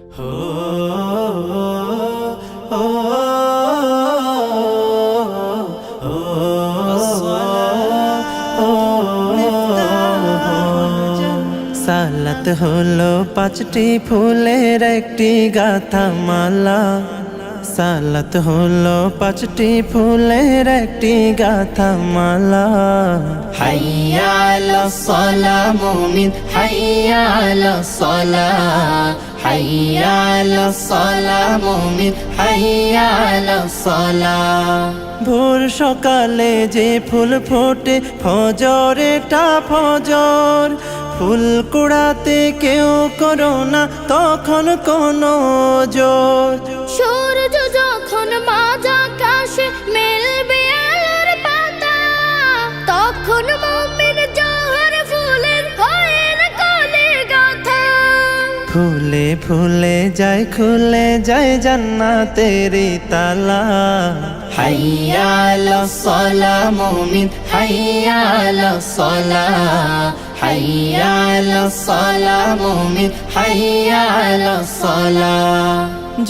সালাত হলো পাঁচটি ফুলের একটি গাথা মালা। সালাত হলো পাঁচটি ফুলের একটি গাথা মালা। হাইয়া আলাস সালাহ মুমিন, হাইয়া আলাস সালাহ, হাইয়া আলাস সালাহ মুমিন, হাইয়া আলাস সালাহ। ভোর সকালে যে ফুল ফোটে ফজরেটা ফজর, ফুল কুড়াতে কেউ করো না তখন কোনো জোর। সূর্য যখন মাঝ আকাশে মেলবে আলোর পাতা, তখন মুমিন জোহর ফুলের হয়ে কোলে গাথা। ফুলে ফুলে যায় খুলে যায় জান্নাতেরি তালা। হাইয়া আলাস সালাহ মুমিন, হাইয়া আলাস সালাহ, হাইয়া আলাস সালাহ মুমিন, হাইয়া আলাস সালাহ।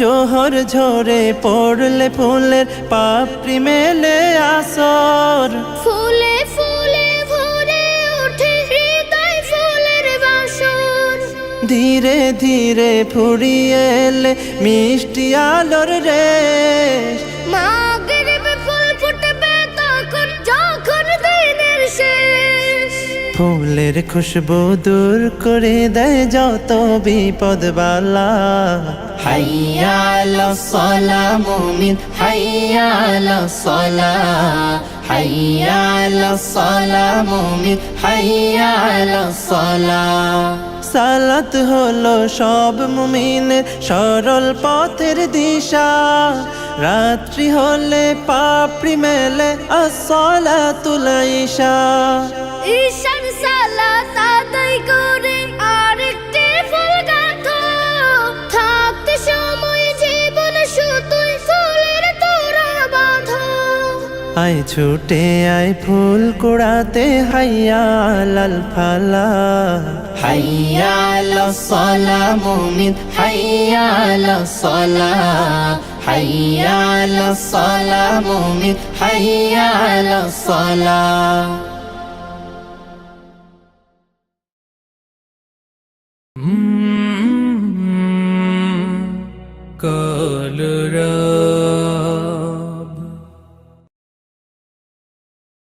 জোহর ঝরে পড়লে ফুলের পাপড়ি মেলে আসর, ফুলে ফুলে ভরে ওঠে হৃদয় ফুলের বাসর। ধীরে ধীরে ফুরিয়ে এলে মিষ্টি আলোর রেশ। মাগরিবে ফুল ফুটবে তখন যখন দিনের শেষ। ফুলের খুশবু দূর করে দেয় যত বিপদ বালা। হাইয়া আলাস সালাহ মুমিন, হাইয়া আলাস সালাহ, হাইয়া আলাস সালাহ মুমিন, হাইয়া আলাস সালাহ। সালাত হলো সব মুমিনের সরল পথের দিশা। রাত্রি হলে পাপড়ি মেলে আসসালাতুল ইশা। ঈশান সালাত আদায় করে আরেকটি ফুল গাঁথো, থাকতে সময় জীবন শুধুই ফুলের তোড়া বাঁধো। আয় ছুটে আয় ফুল কুড়াতে হাইয়া আলাল ফালা। হাইয়া আলাস সালাহ মুমিন, হাইয়া আলাস সালাহ, হাইয়া আলাস সালাহ মুমিন, হাইয়া আলাস সালাহ।